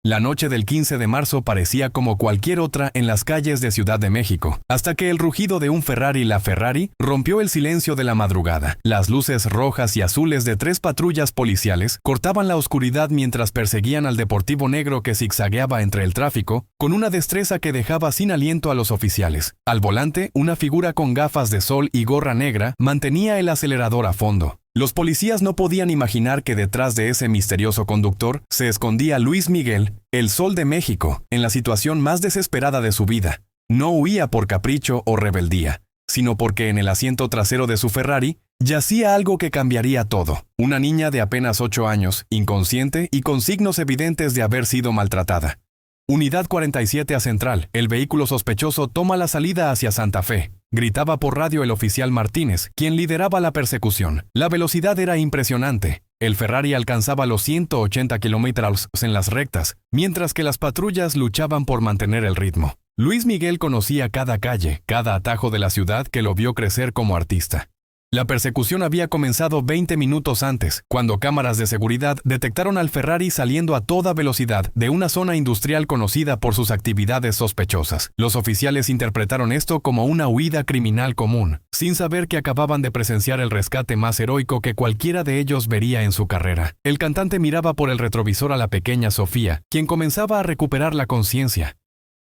La noche del 15 de marzo parecía como cualquier otra en las calles de Ciudad de México, hasta que el rugido de un Ferrari LaFerrari rompió el silencio de la madrugada. Las luces rojas y azules de 3 patrullas policiales cortaban la oscuridad mientras perseguían al deportivo negro que zigzagueaba entre el tráfico, con una destreza que dejaba sin aliento a los oficiales. Al volante, una figura con gafas de sol y gorra negra mantenía el acelerador a fondo. Los policías no podían imaginar que detrás de ese misterioso conductor se escondía Luis Miguel, el Sol de México, en la situación más desesperada de su vida. No huía por capricho o rebeldía, sino porque en el asiento trasero de su Ferrari yacía algo que cambiaría todo. Una niña de apenas 8 años, inconsciente y con signos evidentes de haber sido maltratada. Unidad 47 a Central. El vehículo sospechoso toma la salida hacia Santa Fe. Gritaba por radio el oficial Martínez, quien lideraba la persecución. La velocidad era impresionante. El Ferrari alcanzaba los 180 kilómetros en las rectas, mientras que las patrullas luchaban por mantener el ritmo. Luis Miguel conocía cada calle, cada atajo de la ciudad que lo vio crecer como artista. La persecución había comenzado 20 minutos antes, cuando cámaras de seguridad detectaron al Ferrari saliendo a toda velocidad de una zona industrial conocida por sus actividades sospechosas. Los oficiales interpretaron esto como una huida criminal común, sin saber que acababan de presenciar el rescate más heroico que cualquiera de ellos vería en su carrera. El cantante miraba por el retrovisor a la pequeña Sofía, quien comenzaba a recuperar la conciencia.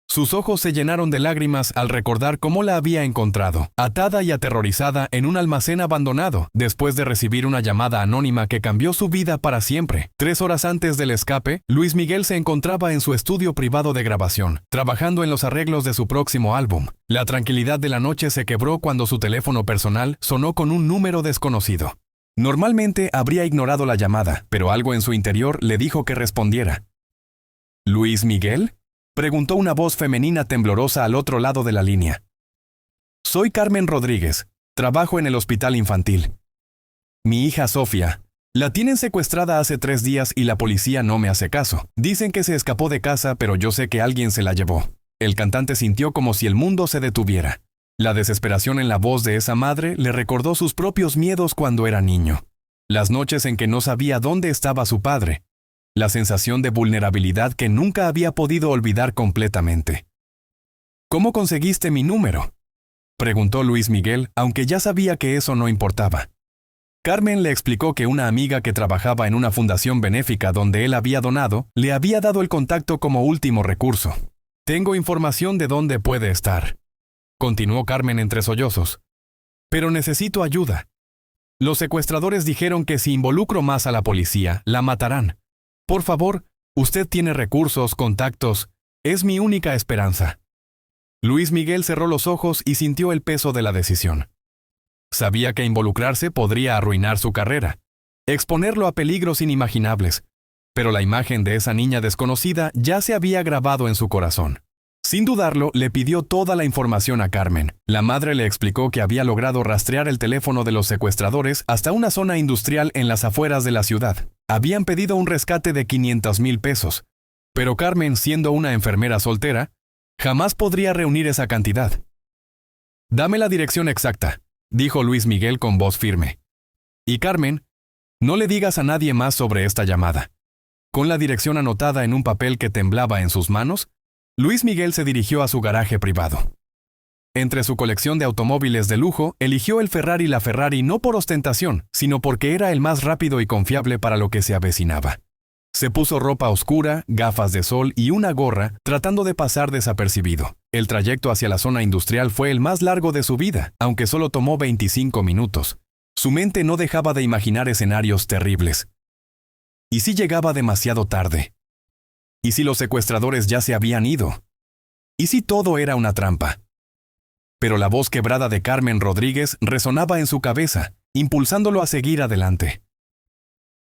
Sus ojos se llenaron de lágrimas al recordar cómo la había encontrado, atada y aterrorizada en un almacén abandonado, después de recibir una llamada anónima que cambió su vida para siempre. 3 horas antes del escape, Luis Miguel se encontraba en su estudio privado de grabación, trabajando en los arreglos de su próximo álbum. La tranquilidad de la noche se quebró cuando su teléfono personal sonó con un número desconocido. Normalmente habría ignorado la llamada, pero algo en su interior le dijo que respondiera. ¿Luis Miguel?, preguntó una voz femenina temblorosa al otro lado de la línea. Soy Carmen Rodríguez. Trabajo en el hospital infantil. Mi hija Sofía. La tienen secuestrada hace 3 días y la policía no me hace caso. Dicen que se escapó de casa, pero yo sé que alguien se la llevó. El cantante sintió como si el mundo se detuviera. La desesperación en la voz de esa madre le recordó sus propios miedos cuando era niño. Las noches en que no sabía dónde estaba su padre. La sensación de vulnerabilidad que nunca había podido olvidar completamente. ¿Cómo conseguiste mi número?, preguntó Luis Miguel, aunque ya sabía que eso no importaba. Carmen le explicó que una amiga que trabajaba en una fundación benéfica donde él había donado, le había dado el contacto como último recurso. Tengo información de dónde puede estar, continuó Carmen entre sollozos. Pero necesito ayuda. Los secuestradores dijeron que si involucro más a la policía, la matarán. Por favor, usted tiene recursos, contactos. Es mi única esperanza. Luis Miguel cerró los ojos y sintió el peso de la decisión. Sabía que involucrarse podría arruinar su carrera, exponerlo a peligros inimaginables, pero la imagen de esa niña desconocida ya se había grabado en su corazón. Sin dudarlo, le pidió toda la información a Carmen. La madre le explicó que había logrado rastrear el teléfono de los secuestradores hasta una zona industrial en las afueras de la ciudad. Habían pedido un rescate de 500,000 pesos, pero Carmen, siendo una enfermera soltera, jamás podría reunir esa cantidad. Dame la dirección exacta, dijo Luis Miguel con voz firme. Y Carmen, no le digas a nadie más sobre esta llamada. Con la dirección anotada en un papel que temblaba en sus manos, Luis Miguel se dirigió a su garaje privado. Entre su colección de automóviles de lujo, eligió el Ferrari LaFerrari no por ostentación, sino porque era el más rápido y confiable para lo que se avecinaba. Se puso ropa oscura, gafas de sol y una gorra, tratando de pasar desapercibido. El trayecto hacia la zona industrial fue el más largo de su vida, aunque solo tomó 25 minutos. Su mente no dejaba de imaginar escenarios terribles. ¿Y si llegaba demasiado tarde? ¿Y si los secuestradores ya se habían ido? ¿Y si todo era una trampa? Pero la voz quebrada de Carmen Rodríguez resonaba en su cabeza, impulsándolo a seguir adelante.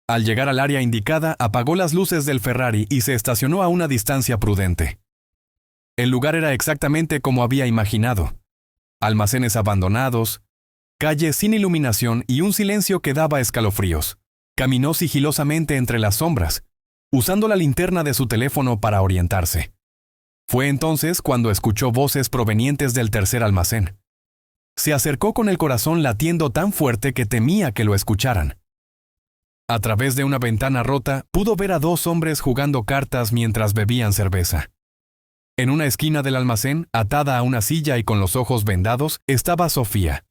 Al llegar al área indicada, apagó las luces del Ferrari y se estacionó a una distancia prudente. El lugar era exactamente como había imaginado. Almacenes abandonados, calles sin iluminación y un silencio que daba escalofríos. Caminó sigilosamente entre las sombras, usando la linterna de su teléfono para orientarse. Fue entonces cuando escuchó voces provenientes del tercer almacén. Se acercó con el corazón latiendo tan fuerte que temía que lo escucharan. A través de una ventana rota, pudo ver a dos hombres jugando cartas mientras bebían cerveza. En una esquina del almacén, atada a una silla y con los ojos vendados, estaba Sofía.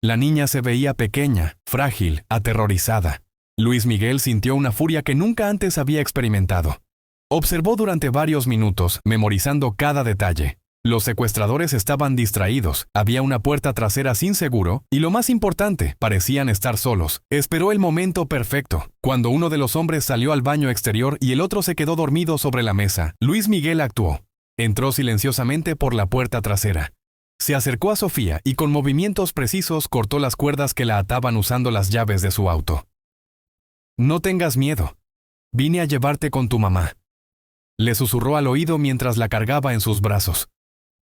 La niña se veía pequeña, frágil, aterrorizada. Luis Miguel sintió una furia que nunca antes había experimentado. Observó durante varios minutos, memorizando cada detalle. Los secuestradores estaban distraídos, había una puerta trasera sin seguro, y lo más importante, parecían estar solos. Esperó el momento perfecto. Cuando uno de los hombres salió al baño exterior y el otro se quedó dormido sobre la mesa, Luis Miguel actuó. Entró silenciosamente por la puerta trasera. Se acercó a Sofía y con movimientos precisos cortó las cuerdas que la ataban usando las llaves de su auto. «No tengas miedo. Vine a llevarte con tu mamá», le susurró al oído mientras la cargaba en sus brazos.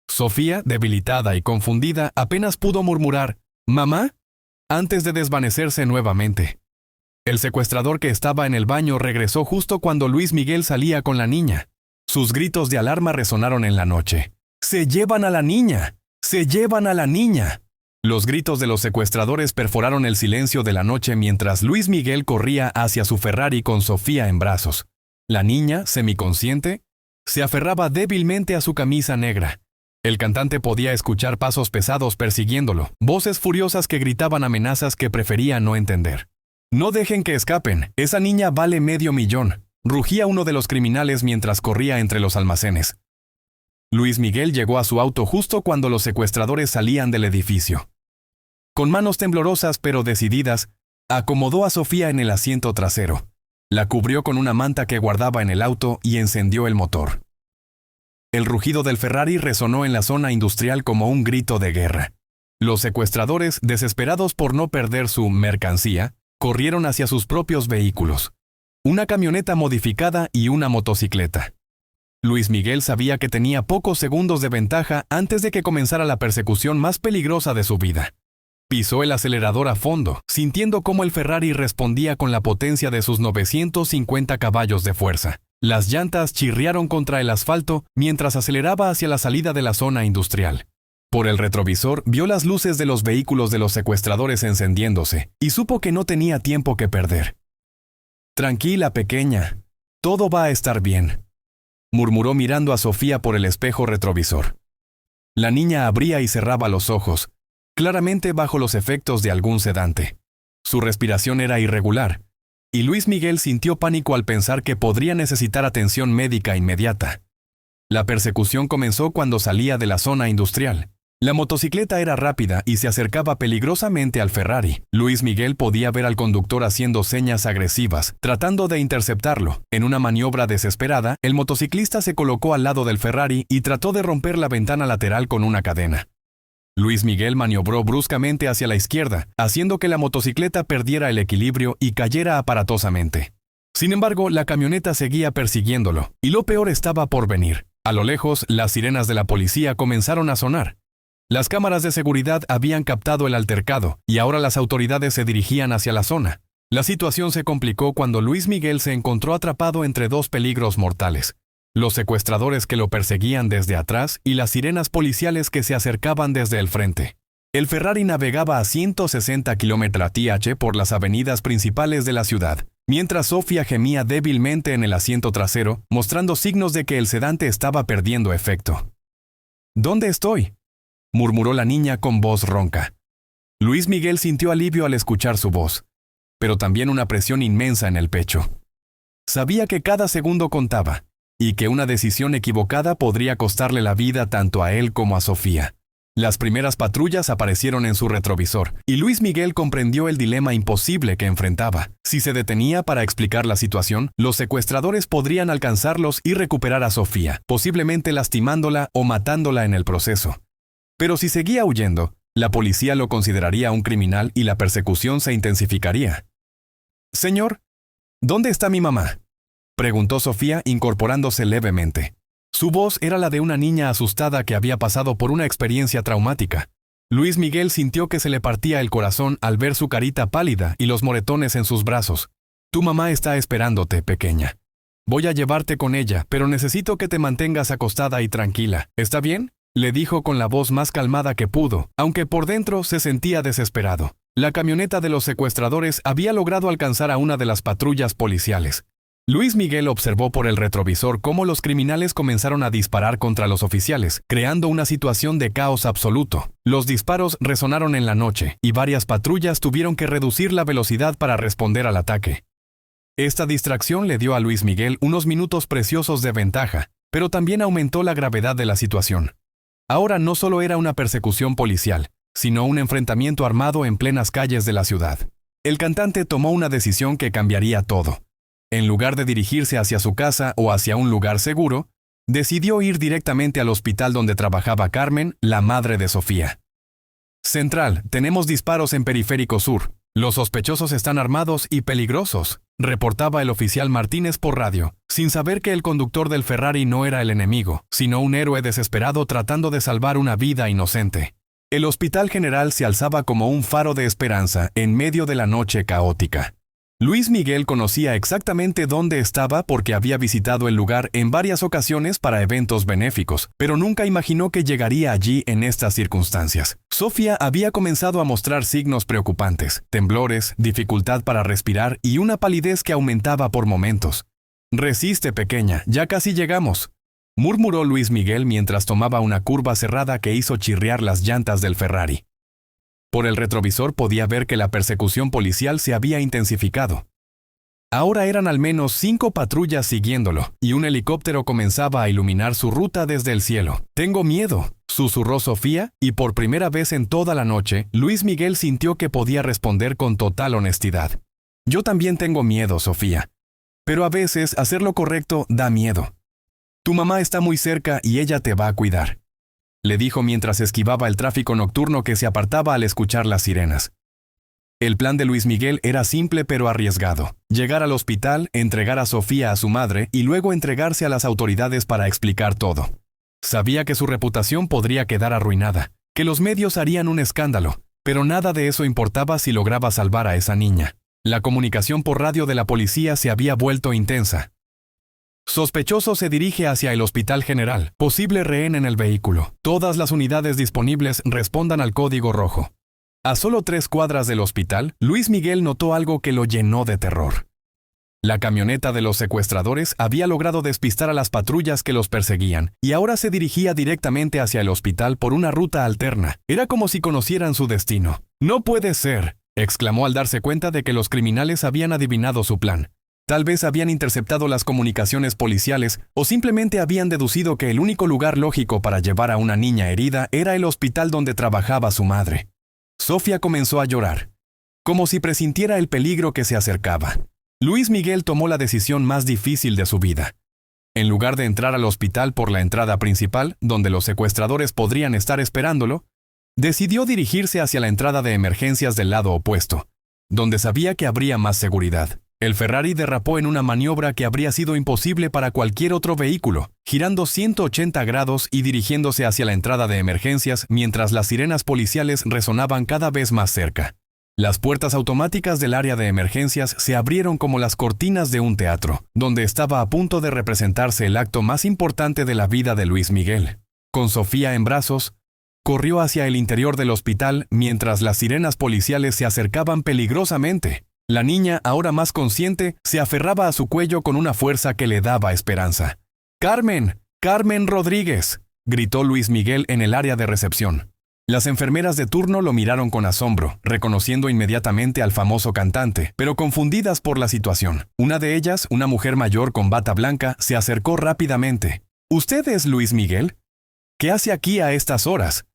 Sofía, debilitada y confundida, apenas pudo murmurar «¿Mamá?», antes de desvanecerse nuevamente. El secuestrador que estaba en el baño regresó justo cuando Luis Miguel salía con la niña. Sus gritos de alarma resonaron en la noche. «¡Se llevan a la niña! ¡Se llevan a la niña!». Los gritos de los secuestradores perforaron el silencio de la noche mientras Luis Miguel corría hacia su Ferrari con Sofía en brazos. La niña, semiconsciente, se aferraba débilmente a su camisa negra. El cantante podía escuchar pasos pesados persiguiéndolo, voces furiosas que gritaban amenazas que prefería no entender. «No dejen que escapen, esa niña vale $500,000», rugía uno de los criminales mientras corría entre los almacenes. Luis Miguel llegó a su auto justo cuando los secuestradores salían del edificio. Con manos temblorosas pero decididas, acomodó a Sofía en el asiento trasero. La cubrió con una manta que guardaba en el auto y encendió el motor. El rugido del Ferrari resonó en la zona industrial como un grito de guerra. Los secuestradores, desesperados por no perder su mercancía, corrieron hacia sus propios vehículos. Una camioneta modificada y una motocicleta. Luis Miguel sabía que tenía pocos segundos de ventaja antes de que comenzara la persecución más peligrosa de su vida. Pisó el acelerador a fondo, sintiendo cómo el Ferrari respondía con la potencia de sus 950 caballos de fuerza. Las llantas chirriaron contra el asfalto mientras aceleraba hacia la salida de la zona industrial. Por el retrovisor vio las luces de los vehículos de los secuestradores encendiéndose y supo que no tenía tiempo que perder. «Tranquila, pequeña. Todo va a estar bien», murmuró mirando a Sofía por el espejo retrovisor. La niña abría y cerraba los ojos, claramente bajo los efectos de algún sedante. Su respiración era irregular, y Luis Miguel sintió pánico al pensar que podría necesitar atención médica inmediata. La persecución comenzó cuando salía de la zona industrial. La motocicleta era rápida y se acercaba peligrosamente al Ferrari. Luis Miguel podía ver al conductor haciendo señas agresivas, tratando de interceptarlo. En una maniobra desesperada, el motociclista se colocó al lado del Ferrari y trató de romper la ventana lateral con una cadena. Luis Miguel maniobró bruscamente hacia la izquierda, haciendo que la motocicleta perdiera el equilibrio y cayera aparatosamente. Sin embargo, la camioneta seguía persiguiéndolo, y lo peor estaba por venir. A lo lejos, las sirenas de la policía comenzaron a sonar. Las cámaras de seguridad habían captado el altercado, y ahora las autoridades se dirigían hacia la zona. La situación se complicó cuando Luis Miguel se encontró atrapado entre dos peligros mortales: los secuestradores que lo perseguían desde atrás y las sirenas policiales que se acercaban desde el frente. El Ferrari navegaba a 160 km/h por las avenidas principales de la ciudad, mientras Sofía gemía débilmente en el asiento trasero, mostrando signos de que el sedante estaba perdiendo efecto. «¿Dónde estoy?», murmuró la niña con voz ronca. Luis Miguel sintió alivio al escuchar su voz, pero también una presión inmensa en el pecho. Sabía que cada segundo contaba, y que una decisión equivocada podría costarle la vida tanto a él como a Sofía. Las primeras patrullas aparecieron en su retrovisor, y Luis Miguel comprendió el dilema imposible que enfrentaba. Si se detenía para explicar la situación, los secuestradores podrían alcanzarlos y recuperar a Sofía, posiblemente lastimándola o matándola en el proceso. Pero si seguía huyendo, la policía lo consideraría un criminal y la persecución se intensificaría. «Señor, ¿dónde está mi mamá?», preguntó Sofía incorporándose levemente. Su voz era la de una niña asustada que había pasado por una experiencia traumática. Luis Miguel sintió que se le partía el corazón al ver su carita pálida y los moretones en sus brazos. «Tu mamá está esperándote, pequeña. Voy a llevarte con ella, pero necesito que te mantengas acostada y tranquila. ¿Está bien?», le dijo con la voz más calmada que pudo, aunque por dentro se sentía desesperado. La camioneta de los secuestradores había logrado alcanzar a una de las patrullas policiales. Luis Miguel observó por el retrovisor cómo los criminales comenzaron a disparar contra los oficiales, creando una situación de caos absoluto. Los disparos resonaron en la noche, y varias patrullas tuvieron que reducir la velocidad para responder al ataque. Esta distracción le dio a Luis Miguel unos minutos preciosos de ventaja, pero también aumentó la gravedad de la situación. Ahora no solo era una persecución policial, sino un enfrentamiento armado en plenas calles de la ciudad. El cantante tomó una decisión que cambiaría todo. En lugar de dirigirse hacia su casa o hacia un lugar seguro, decidió ir directamente al hospital donde trabajaba Carmen, la madre de Sofía. Central, tenemos disparos en Periférico Sur. Los sospechosos están armados y peligrosos, reportaba el oficial Martínez por radio, sin saber que el conductor del Ferrari no era el enemigo, sino un héroe desesperado tratando de salvar una vida inocente. El Hospital General se alzaba como un faro de esperanza en medio de la noche caótica. Luis Miguel conocía exactamente dónde estaba porque había visitado el lugar en varias ocasiones para eventos benéficos, pero nunca imaginó que llegaría allí en estas circunstancias. Sofía había comenzado a mostrar signos preocupantes, temblores, dificultad para respirar y una palidez que aumentaba por momentos. «Resiste, pequeña, ya casi llegamos», murmuró Luis Miguel mientras tomaba una curva cerrada que hizo chirriar las llantas del Ferrari. Por el retrovisor podía ver que la persecución policial se había intensificado. Ahora eran al menos 5 patrullas siguiéndolo, y un helicóptero comenzaba a iluminar su ruta desde el cielo. «Tengo miedo», susurró Sofía, y por primera vez en toda la noche, Luis Miguel sintió que podía responder con total honestidad. «Yo también tengo miedo, Sofía. Pero a veces hacer lo correcto da miedo. Tu mamá está muy cerca y ella te va a cuidar», le dijo mientras esquivaba el tráfico nocturno que se apartaba al escuchar las sirenas. El plan de Luis Miguel era simple pero arriesgado. Llegar al hospital, entregar a Sofía a su madre y luego entregarse a las autoridades para explicar todo. Sabía que su reputación podría quedar arruinada, que los medios harían un escándalo, pero nada de eso importaba si lograba salvar a esa niña. La comunicación por radio de la policía se había vuelto intensa. Sospechoso se dirige hacia el Hospital General. Posible rehén en el vehículo. Todas las unidades disponibles respondan al código rojo. A solo 3 cuadras del hospital, Luis Miguel notó algo que lo llenó de terror. La camioneta de los secuestradores había logrado despistar a las patrullas que los perseguían, y ahora se dirigía directamente hacia el hospital por una ruta alterna. Era como si conocieran su destino. «No puede ser», exclamó al darse cuenta de que los criminales habían adivinado su plan. Tal vez habían interceptado las comunicaciones policiales o simplemente habían deducido que el único lugar lógico para llevar a una niña herida era el hospital donde trabajaba su madre. Sofía comenzó a llorar, como si presintiera el peligro que se acercaba. Luis Miguel tomó la decisión más difícil de su vida. En lugar de entrar al hospital por la entrada principal, donde los secuestradores podrían estar esperándolo, decidió dirigirse hacia la entrada de emergencias del lado opuesto, donde sabía que habría más seguridad. El Ferrari derrapó en una maniobra que habría sido imposible para cualquier otro vehículo, girando 180 grados y dirigiéndose hacia la entrada de emergencias mientras las sirenas policiales resonaban cada vez más cerca. Las puertas automáticas del área de emergencias se abrieron como las cortinas de un teatro, donde estaba a punto de representarse el acto más importante de la vida de Luis Miguel. Con Sofía en brazos, corrió hacia el interior del hospital mientras las sirenas policiales se acercaban peligrosamente. La niña, ahora más consciente, se aferraba a su cuello con una fuerza que le daba esperanza. «¡Carmen! ¡Carmen Rodríguez!», gritó Luis Miguel en el área de recepción. Las enfermeras de turno lo miraron con asombro, reconociendo inmediatamente al famoso cantante, pero confundidas por la situación. Una de ellas, una mujer mayor con bata blanca, se acercó rápidamente. «¿Usted es Luis Miguel? ¿Qué hace aquí a estas horas?»,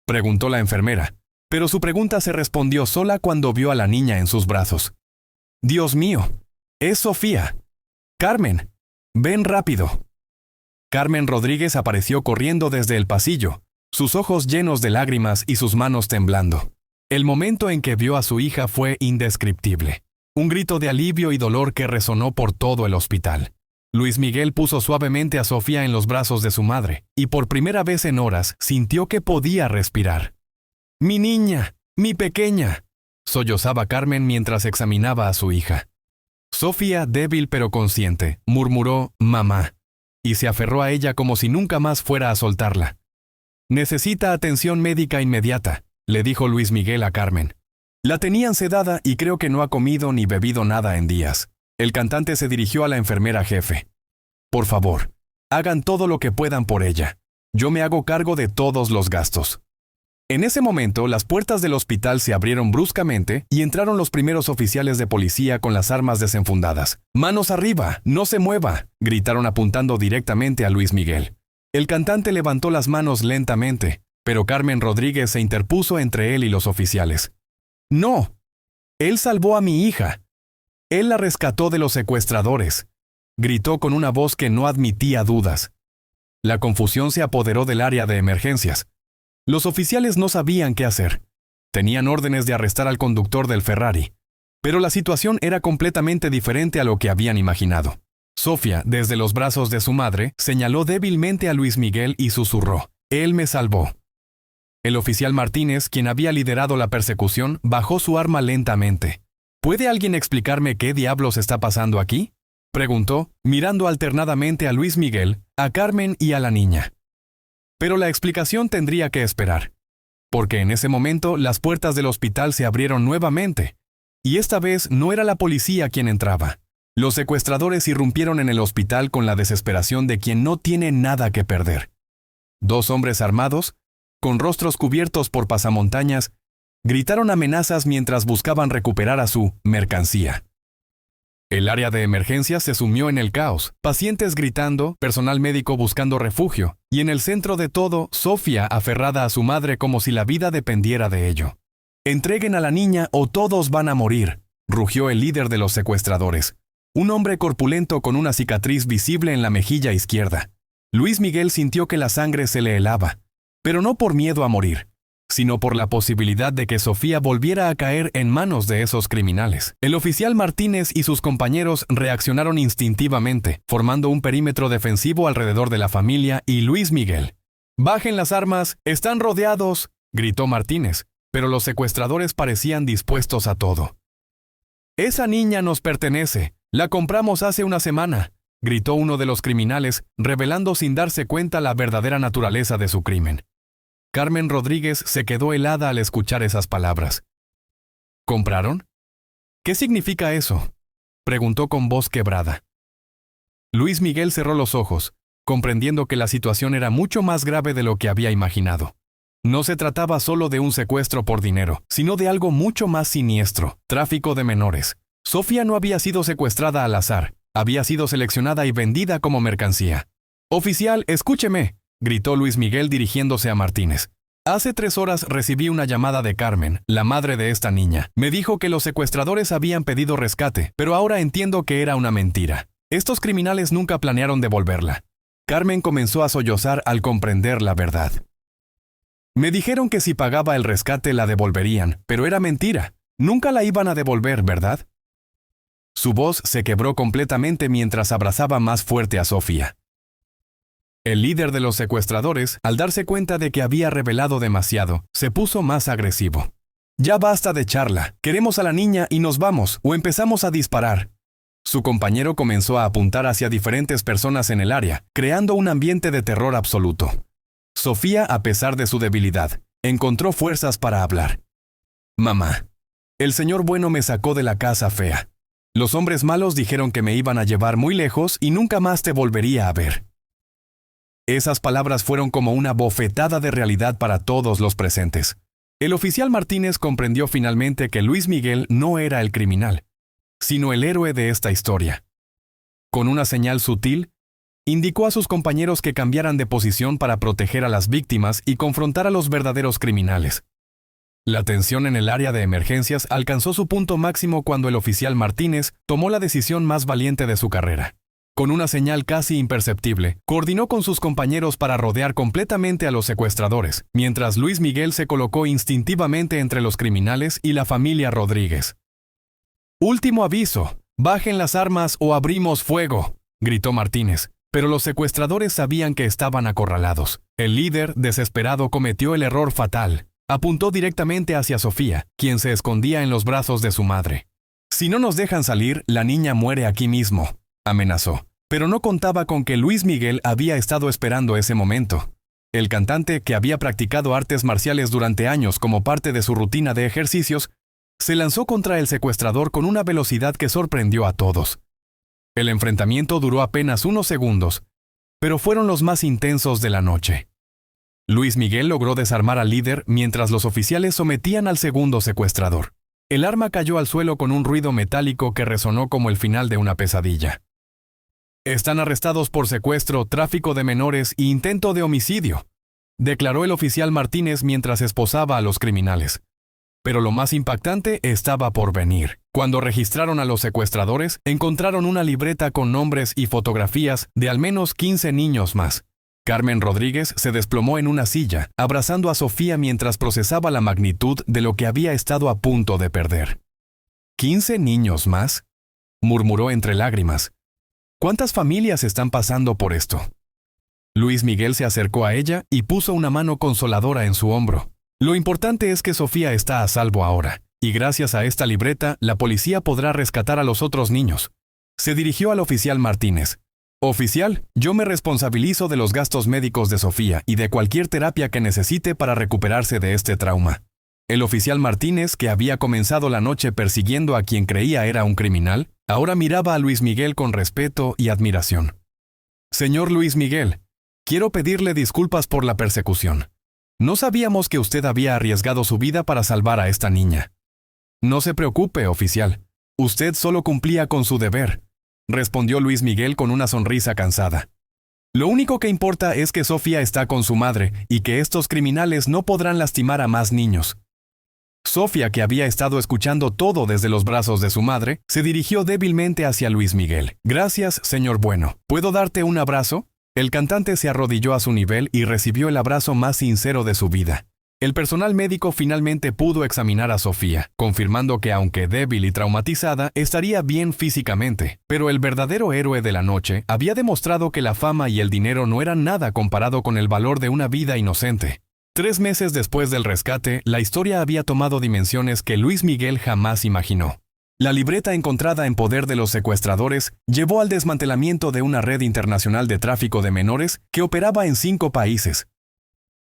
preguntó la enfermera, pero su pregunta se respondió sola cuando vio a la niña en sus brazos. «Dios mío, es Sofía. Carmen, ven rápido». Carmen Rodríguez apareció corriendo desde el pasillo, sus ojos llenos de lágrimas y sus manos temblando. El momento en que vio a su hija fue indescriptible. Un grito de alivio y dolor que resonó por todo el hospital. Luis Miguel puso suavemente a Sofía en los brazos de su madre, y por primera vez en horas sintió que podía respirar. «Mi niña, mi pequeña», sollozaba Carmen mientras examinaba a su hija. Sofía, débil pero consciente, murmuró «mamá», y se aferró a ella como si nunca más fuera a soltarla. Necesita atención médica inmediata, le dijo Luis Miguel a Carmen. La tenían sedada y creo que no ha comido ni bebido nada en días. El cantante se dirigió a la enfermera jefe. Por favor, hagan todo lo que puedan por ella. Yo me hago cargo de todos los gastos. En ese momento, las puertas del hospital se abrieron bruscamente y entraron los primeros oficiales de policía con las armas desenfundadas. ¡Manos arriba! ¡No se mueva!, gritaron apuntando directamente a Luis Miguel. El cantante levantó las manos lentamente, pero Carmen Rodríguez se interpuso entre él y los oficiales. ¡No! Él salvó a mi hija. Él la rescató de los secuestradores, gritó con una voz que no admitía dudas. La confusión se apoderó del área de emergencias. Los oficiales no sabían qué hacer. Tenían órdenes de arrestar al conductor del Ferrari, pero la situación era completamente diferente a lo que habían imaginado. Sofía, desde los brazos de su madre, señaló débilmente a Luis Miguel y susurró: «Él me salvó». El oficial Martínez, quien había liderado la persecución, bajó su arma lentamente. «¿Puede alguien explicarme qué diablos está pasando aquí?», preguntó, mirando alternadamente a Luis Miguel, a Carmen y a la niña. Pero la explicación tendría que esperar, porque en ese momento las puertas del hospital se abrieron nuevamente, y esta vez no era la policía quien entraba. Los secuestradores irrumpieron en el hospital con la desesperación de quien no tiene nada que perder. 2 hombres armados, con rostros cubiertos por pasamontañas, gritaron amenazas mientras buscaban recuperar a su mercancía. El área de emergencias se sumió en el caos, pacientes gritando, personal médico buscando refugio, y en el centro de todo, Sofía aferrada a su madre como si la vida dependiera de ello. «Entreguen a la niña o todos van a morir», rugió el líder de los secuestradores, un hombre corpulento con una cicatriz visible en la mejilla izquierda. Luis Miguel sintió que la sangre se le helaba, pero no por miedo a morir, sino por la posibilidad de que Sofía volviera a caer en manos de esos criminales. El oficial Martínez y sus compañeros reaccionaron instintivamente, formando un perímetro defensivo alrededor de la familia y Luis Miguel. «¡Bajen las armas! ¡Están rodeados!», gritó Martínez, pero los secuestradores parecían dispuestos a todo. «Esa niña nos pertenece. La compramos hace una semana», gritó uno de los criminales, revelando sin darse cuenta la verdadera naturaleza de su crimen. Carmen Rodríguez se quedó helada al escuchar esas palabras. ¿Compraron? ¿Qué significa eso?, preguntó con voz quebrada. Luis Miguel cerró los ojos, comprendiendo que la situación era mucho más grave de lo que había imaginado. No se trataba solo de un secuestro por dinero, sino de algo mucho más siniestro: tráfico de menores. Sofía no había sido secuestrada al azar, había sido seleccionada y vendida como mercancía. «Oficial, escúcheme», gritó Luis Miguel dirigiéndose a Martínez. «Hace 3 horas recibí una llamada de Carmen, la madre de esta niña. Me dijo que los secuestradores habían pedido rescate, pero ahora entiendo que era una mentira. Estos criminales nunca planearon devolverla». Carmen comenzó a sollozar al comprender la verdad. «Me dijeron que si pagaba el rescate la devolverían, pero era mentira. Nunca la iban a devolver, ¿verdad?». Su voz se quebró completamente mientras abrazaba más fuerte a Sofía. El líder de los secuestradores, al darse cuenta de que había revelado demasiado, se puso más agresivo. «Ya basta de charla. Queremos a la niña y nos vamos, o empezamos a disparar». Su compañero comenzó a apuntar hacia diferentes personas en el área, creando un ambiente de terror absoluto. Sofía, a pesar de su debilidad, encontró fuerzas para hablar. «Mamá, el señor bueno me sacó de la casa fea. Los hombres malos dijeron que me iban a llevar muy lejos y nunca más te volvería a ver». Esas palabras fueron como una bofetada de realidad para todos los presentes. El oficial Martínez comprendió finalmente que Luis Miguel no era el criminal, sino el héroe de esta historia. Con una señal sutil, indicó a sus compañeros que cambiaran de posición para proteger a las víctimas y confrontar a los verdaderos criminales. La tensión en el área de emergencias alcanzó su punto máximo cuando el oficial Martínez tomó la decisión más valiente de su carrera. Con una señal casi imperceptible, coordinó con sus compañeros para rodear completamente a los secuestradores, mientras Luis Miguel se colocó instintivamente entre los criminales y la familia Rodríguez. «Último aviso, bajen las armas o abrimos fuego», gritó Martínez, pero los secuestradores sabían que estaban acorralados. El líder, desesperado, cometió el error fatal. Apuntó directamente hacia Sofía, quien se escondía en los brazos de su madre. «Si no nos dejan salir, la niña muere aquí mismo», amenazó. Pero no contaba con que Luis Miguel había estado esperando ese momento. El cantante, que había practicado artes marciales durante años como parte de su rutina de ejercicios, se lanzó contra el secuestrador con una velocidad que sorprendió a todos. El enfrentamiento duró apenas unos segundos, pero fueron los más intensos de la noche. Luis Miguel logró desarmar al líder mientras los oficiales sometían al segundo secuestrador. El arma cayó al suelo con un ruido metálico que resonó como el final de una pesadilla. «Están arrestados por secuestro, tráfico de menores e intento de homicidio», declaró el oficial Martínez mientras esposaba a los criminales. Pero lo más impactante estaba por venir. Cuando registraron a los secuestradores, encontraron una libreta con nombres y fotografías de al menos 15 niños más. Carmen Rodríguez se desplomó en una silla, abrazando a Sofía mientras procesaba la magnitud de lo que había estado a punto de perder. «¿15 niños más?», murmuró entre lágrimas. «¿Cuántas familias están pasando por esto?». Luis Miguel se acercó a ella y puso una mano consoladora en su hombro. «Lo importante es que Sofía está a salvo ahora, y gracias a esta libreta, la policía podrá rescatar a los otros niños». Se dirigió al oficial Martínez. «Oficial, yo me responsabilizo de los gastos médicos de Sofía y de cualquier terapia que necesite para recuperarse de este trauma». El oficial Martínez, que había comenzado la noche persiguiendo a quien creía era un criminal, ahora miraba a Luis Miguel con respeto y admiración. «Señor Luis Miguel, quiero pedirle disculpas por la persecución. No sabíamos que usted había arriesgado su vida para salvar a esta niña». «No se preocupe, oficial. Usted solo cumplía con su deber», respondió Luis Miguel con una sonrisa cansada. «Lo único que importa es que Sofía está con su madre y que estos criminales no podrán lastimar a más niños». Sofía, que había estado escuchando todo desde los brazos de su madre, se dirigió débilmente hacia Luis Miguel. «Gracias, señor bueno. ¿Puedo darte un abrazo?». El cantante se arrodilló a su nivel y recibió el abrazo más sincero de su vida. El personal médico finalmente pudo examinar a Sofía, confirmando que aunque débil y traumatizada, estaría bien físicamente. Pero el verdadero héroe de la noche había demostrado que la fama y el dinero no eran nada comparado con el valor de una vida inocente. 3 meses después del rescate, la historia había tomado dimensiones que Luis Miguel jamás imaginó. La libreta encontrada en poder de los secuestradores llevó al desmantelamiento de una red internacional de tráfico de menores que operaba en 5 países.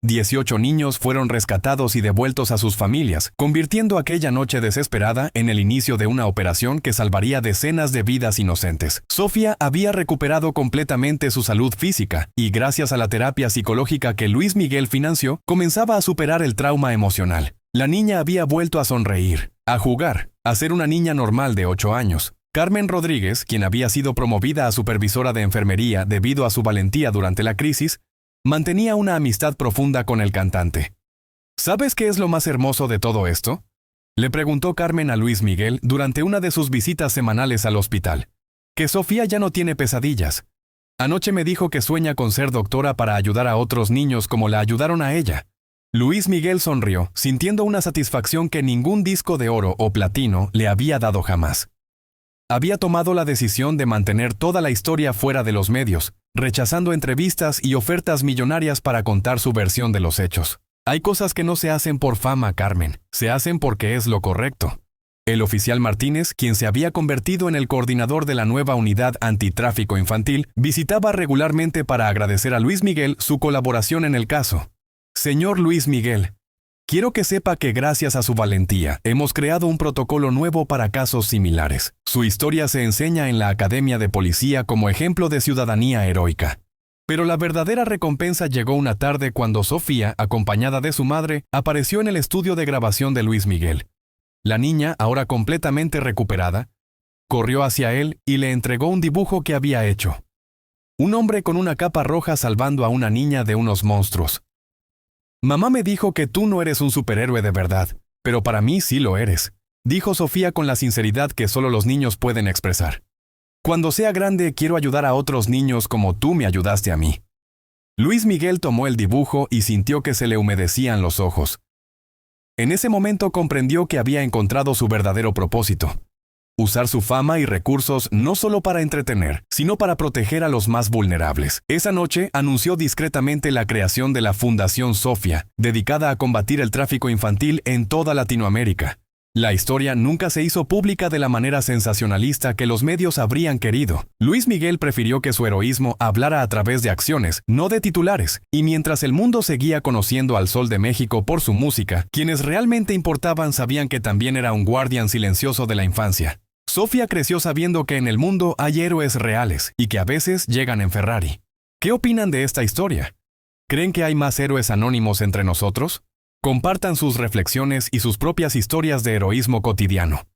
18 niños fueron rescatados y devueltos a sus familias, convirtiendo aquella noche desesperada en el inicio de una operación que salvaría decenas de vidas inocentes. Sofía había recuperado completamente su salud física y, gracias a la terapia psicológica que Luis Miguel financió, comenzaba a superar el trauma emocional. La niña había vuelto a sonreír, a jugar, a ser una niña normal de 8 años. Carmen Rodríguez, quien había sido promovida a supervisora de enfermería debido a su valentía durante la crisis, mantenía una amistad profunda con el cantante. ¿Sabes qué es lo más hermoso de todo esto?, le preguntó Carmen a Luis Miguel durante una de sus visitas semanales al hospital. «Que Sofía ya no tiene pesadillas. Anoche me dijo que sueña con ser doctora para ayudar a otros niños como la ayudaron a ella». Luis Miguel sonrió, sintiendo una satisfacción que ningún disco de oro o platino le había dado jamás. Había tomado la decisión de mantener toda la historia fuera de los medios, rechazando entrevistas y ofertas millonarias para contar su versión de los hechos. «Hay cosas que no se hacen por fama, Carmen, se hacen porque es lo correcto». El oficial Martínez, quien se había convertido en el coordinador de la nueva unidad antitráfico infantil, visitaba regularmente para agradecer a Luis Miguel su colaboración en el caso. «Señor Luis Miguel, quiero que sepa que gracias a su valentía hemos creado un protocolo nuevo para casos similares. Su historia se enseña en la Academia de Policía como ejemplo de ciudadanía heroica». Pero la verdadera recompensa llegó una tarde cuando Sofía, acompañada de su madre, apareció en el estudio de grabación de Luis Miguel. La niña, ahora completamente recuperada, corrió hacia él y le entregó un dibujo que había hecho. Un hombre con una capa roja salvando a una niña de unos monstruos. «Mamá me dijo que tú no eres un superhéroe de verdad, pero para mí sí lo eres», dijo Sofía con la sinceridad que solo los niños pueden expresar. «Cuando sea grande quiero ayudar a otros niños como tú me ayudaste a mí». Luis Miguel tomó el dibujo y sintió que se le humedecían los ojos. En ese momento comprendió que había encontrado su verdadero propósito: usar su fama y recursos no solo para entretener, sino para proteger a los más vulnerables. Esa noche anunció discretamente la creación de la Fundación Sofía, dedicada a combatir el tráfico infantil en toda Latinoamérica. La historia nunca se hizo pública de la manera sensacionalista que los medios habrían querido. Luis Miguel prefirió que su heroísmo hablara a través de acciones, no de titulares, y mientras el mundo seguía conociendo al Sol de México por su música, quienes realmente importaban sabían que también era un guardián silencioso de la infancia. Sofía creció sabiendo que en el mundo hay héroes reales y que a veces llegan en Ferrari. ¿Qué opinan de esta historia? ¿Creen que hay más héroes anónimos entre nosotros? Compartan sus reflexiones y sus propias historias de heroísmo cotidiano.